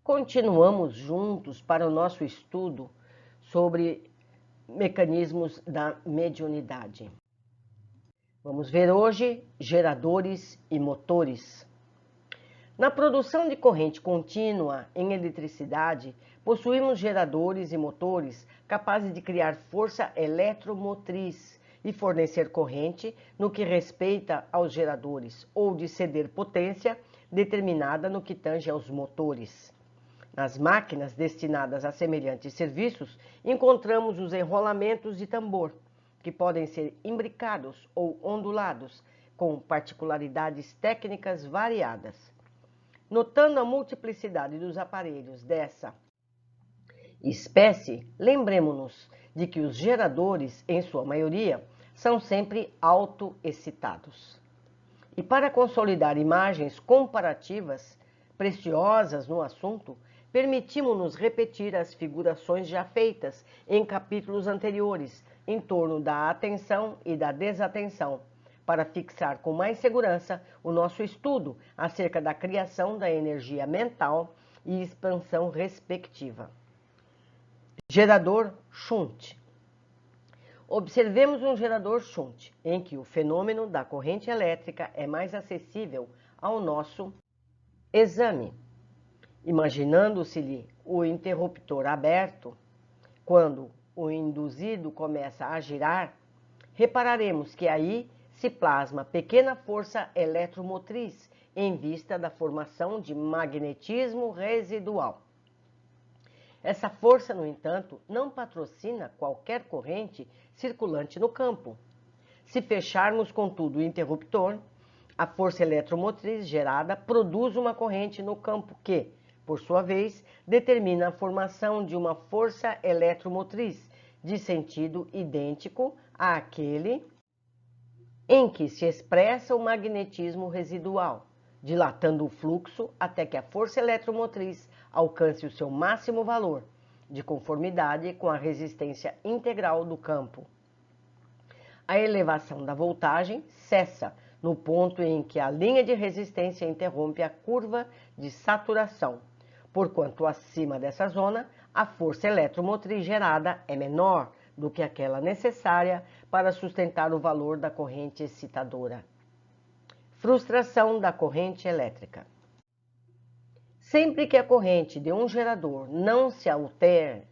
Continuamos juntos para o nosso estudo sobre mecanismos da mediunidade. Vamos ver hoje geradores e motores. Na produção de corrente contínua em eletricidade, possuímos geradores e motores capazes de criar força eletromotriz e fornecer corrente no que respeita aos geradores, ou de ceder potência determinada no que tange aos motores. Nas máquinas destinadas a semelhantes serviços, encontramos os enrolamentos de tambor, que podem ser imbricados ou ondulados, com particularidades técnicas variadas. Notando a multiplicidade dos aparelhos dessa espécie, lembremos-nos de que os geradores, em sua maioria, são sempre autoexcitados. E para consolidar imagens comparativas preciosas no assunto, permitimos-nos repetir as figurações já feitas em capítulos anteriores, em torno da atenção e da desatenção, para fixar com mais segurança o nosso estudo acerca da criação da energia mental e expansão respectiva. Gerador shunt. Observemos um gerador shunt, em que o fenômeno da corrente elétrica é mais acessível ao nosso exame. Imaginando-se-lhe o interruptor aberto, quando o induzido começa a girar, repararemos que aí se plasma pequena força eletromotriz em vista da formação de magnetismo residual. Essa força, no entanto, não patrocina qualquer corrente circulante no campo. Se fecharmos, contudo, o interruptor, a força eletromotriz gerada produz uma corrente no campo que, por sua vez, determina a formação de uma força eletromotriz de sentido idêntico àquele em que se expressa o magnetismo residual, dilatando o fluxo até que a força eletromotriz alcance o seu máximo valor, de conformidade com a resistência integral do campo. A elevação da voltagem cessa no ponto em que a linha de resistência interrompe a curva de saturação, porquanto acima dessa zona, a força eletromotriz gerada é menor do que aquela necessária para sustentar o valor da corrente excitadora. Frustração da corrente elétrica. Sempre que a corrente de um gerador não se alteie,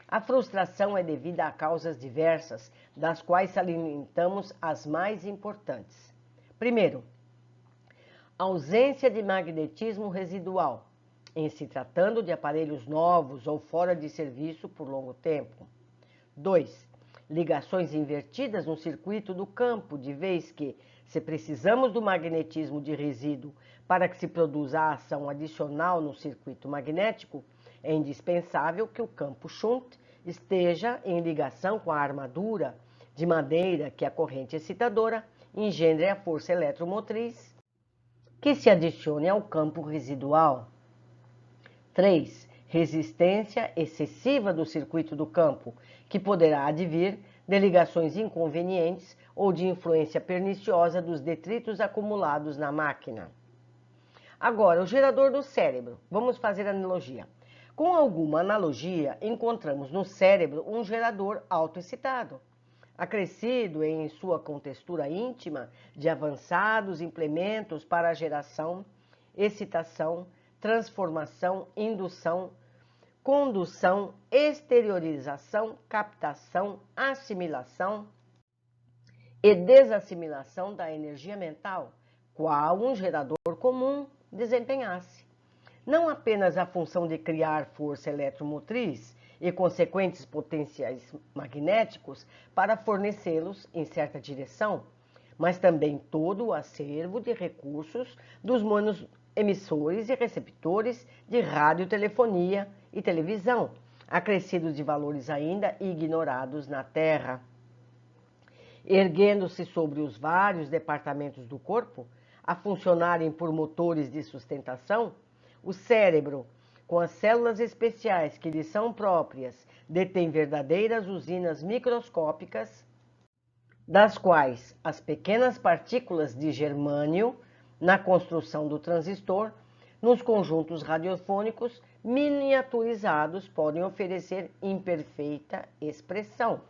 a frustração é devida a causas diversas, das quais salientamos as mais importantes. Primeiro, ausência de magnetismo residual, em se tratando de aparelhos novos ou fora de serviço por longo tempo. 2. Ligações invertidas no circuito do campo, de vez que, se precisamos do magnetismo de resíduo para que se produza a ação adicional no circuito magnético, é indispensável que o campo shunt esteja em ligação com a armadura, de maneira que a corrente excitadora engendre a força eletromotriz que se adicione ao campo residual. 3. Resistência excessiva do circuito do campo, que poderá advir de ligações inconvenientes ou de influência perniciosa dos detritos acumulados na máquina. Agora, o gerador do cérebro. Vamos fazer analogia. Com alguma analogia, encontramos no cérebro um gerador autoexcitado, acrescido em sua contextura íntima de avançados implementos para a geração, excitação, transformação, indução, condução, exteriorização, captação, assimilação e desassimilação da energia mental, qual um gerador comum desempenhasse. Não apenas a função de criar força eletromotriz e consequentes potenciais magnéticos para fornecê-los em certa direção, mas também todo o acervo de recursos dos emissores e receptores de radiotelefonia e televisão, acrescidos de valores ainda ignorados na Terra. Erguendo-se sobre os vários departamentos do corpo, a funcionarem por motores de sustentação, o cérebro, com as células especiais que lhe são próprias, detém verdadeiras usinas microscópicas, das quais as pequenas partículas de germânio, na construção do transistor, nos conjuntos radiofônicos miniaturizados podem oferecer imperfeita expressão.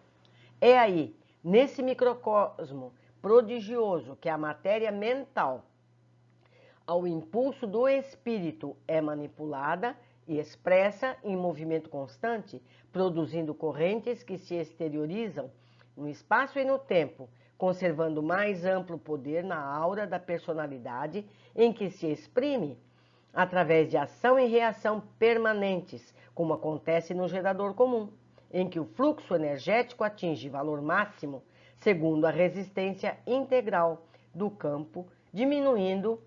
É aí, nesse microcosmo prodigioso que a matéria mental, ao impulso do espírito, é manipulada e expressa em movimento constante, produzindo correntes que se exteriorizam no espaço e no tempo, conservando mais amplo poder na aura da personalidade em que se exprime, através de ação e reação permanentes, como acontece no gerador comum, em que o fluxo energético atinge valor máximo, segundo a resistência integral do campo, diminuindo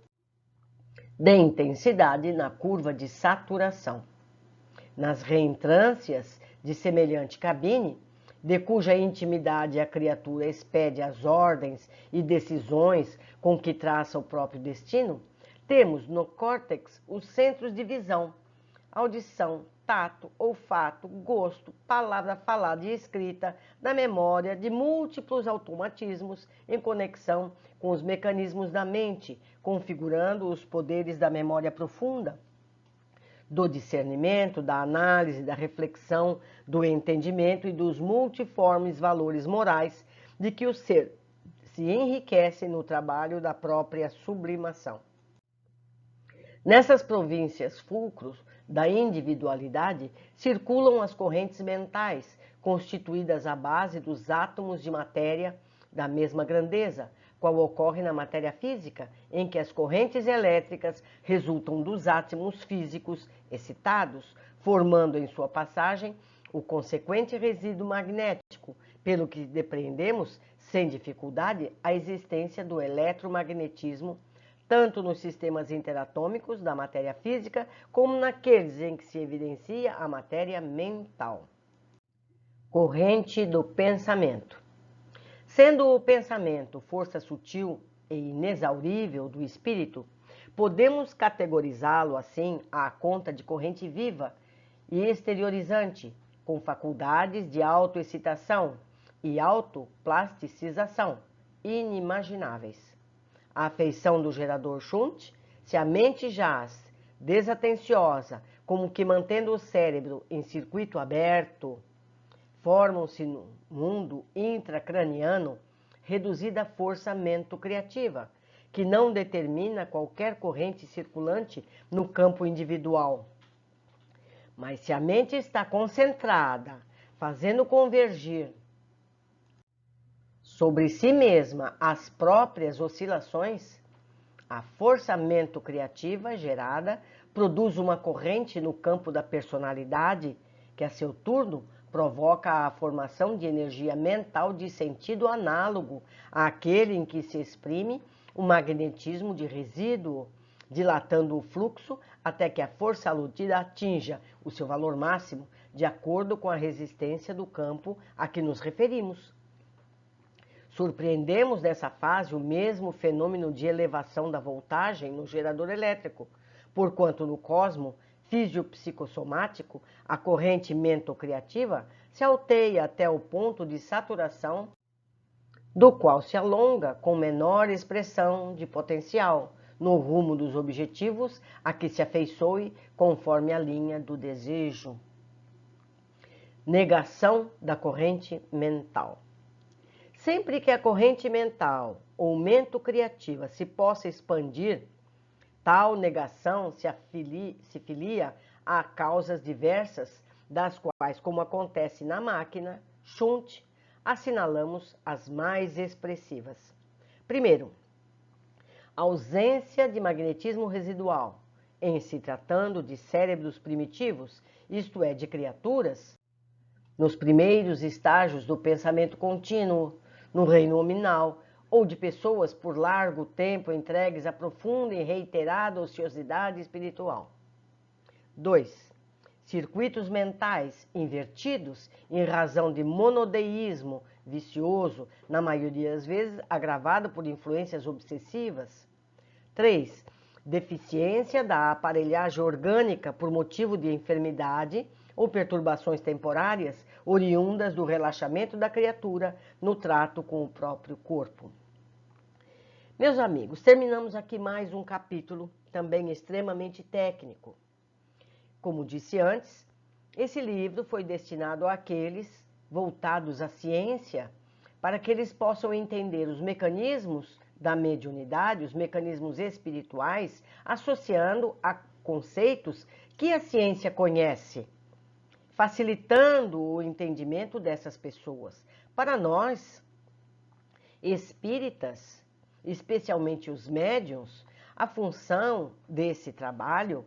de intensidade na curva de saturação. Nas reentrâncias de semelhante cabine, de cuja intimidade a criatura expede as ordens e decisões com que traça o próprio destino, temos no córtex os centros de visão, audição, tato, olfato, gosto, palavra falada e escrita, da memória, de múltiplos automatismos em conexão com os mecanismos da mente, configurando os poderes da memória profunda, do discernimento, da análise, da reflexão, do entendimento e dos multiformes valores morais de que o ser se enriquece no trabalho da própria sublimação. Nessas províncias fulcros da individualidade circulam as correntes mentais, constituídas à base dos átomos de matéria da mesma grandeza, qual ocorre na matéria física, em que as correntes elétricas resultam dos átomos físicos excitados, formando em sua passagem o consequente resíduo magnético, pelo que depreendemos, sem dificuldade, a existência do eletromagnetismo, tanto nos sistemas interatômicos da matéria física, como naqueles em que se evidencia a matéria mental. Corrente do pensamento. Sendo o pensamento força sutil e inexaurível do espírito, podemos categorizá-lo assim à conta de corrente viva e exteriorizante, com faculdades de autoexcitação e autoplasticização inimagináveis. A afeição do gerador Shunt, se a mente jaz desatenciosa, como que mantendo o cérebro em circuito aberto, formam-se no mundo intracraniano reduzida força mento-criativa, que não determina qualquer corrente circulante no campo individual. Mas se a mente está concentrada, fazendo convergir sobre si mesma as próprias oscilações, a força mento-criativa gerada produz uma corrente no campo da personalidade que, a seu turno, provoca a formação de energia mental de sentido análogo àquele em que se exprime o magnetismo de resíduo, dilatando o fluxo até que a força aludida atinja o seu valor máximo, de acordo com a resistência do campo a que nos referimos. Surpreendemos nessa fase o mesmo fenômeno de elevação da voltagem no gerador elétrico, porquanto no cosmo fisiopsicossomático a corrente mento-criativa se alteia até o ponto de saturação, do qual se alonga com menor expressão de potencial no rumo dos objetivos a que se afeiçoe conforme a linha do desejo. Negação da corrente mental. Sempre que a corrente mental ou mento-criativa se possa expandir, tal negação se filia a causas diversas, das quais, como acontece na máquina Shunt, assinalamos as mais expressivas. Primeiro, ausência de magnetismo residual, em se tratando de cérebros primitivos, isto é, de criaturas, nos primeiros estágios do pensamento contínuo, no reino nominal, ou de pessoas por largo tempo entregues a profunda e reiterada ociosidade espiritual. 2. Circuitos mentais invertidos em razão de monodeísmo vicioso, na maioria das vezes agravado por influências obsessivas. 3. Deficiência da aparelhagem orgânica por motivo de enfermidade ou perturbações temporárias oriundas do relaxamento da criatura no trato com o próprio corpo. Meus amigos, terminamos aqui mais um capítulo também extremamente técnico. Como disse antes, esse livro foi destinado àqueles voltados à ciência, para que eles possam entender os mecanismos da mediunidade, os mecanismos espirituais, associando a conceitos que a ciência conhece, facilitando o entendimento dessas pessoas. Para nós, espíritas, especialmente os médiuns, a função desse trabalho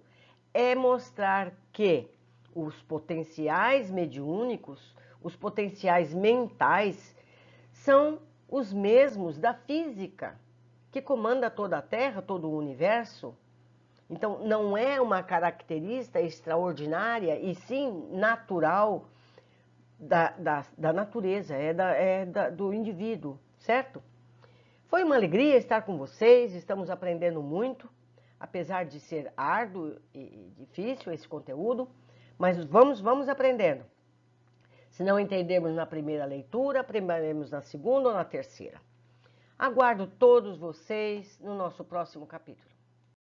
é mostrar que os potenciais mediúnicos, os potenciais mentais, são os mesmos da física, que comanda toda a Terra, todo o universo. Então, não é uma característica extraordinária, e sim natural da natureza, do indivíduo, certo? Foi uma alegria estar com vocês, estamos aprendendo muito, apesar de ser árduo e difícil esse conteúdo, mas vamos aprendendo. Se não entendermos na primeira leitura, aprenderemos na segunda ou na terceira. Aguardo todos vocês no nosso próximo capítulo.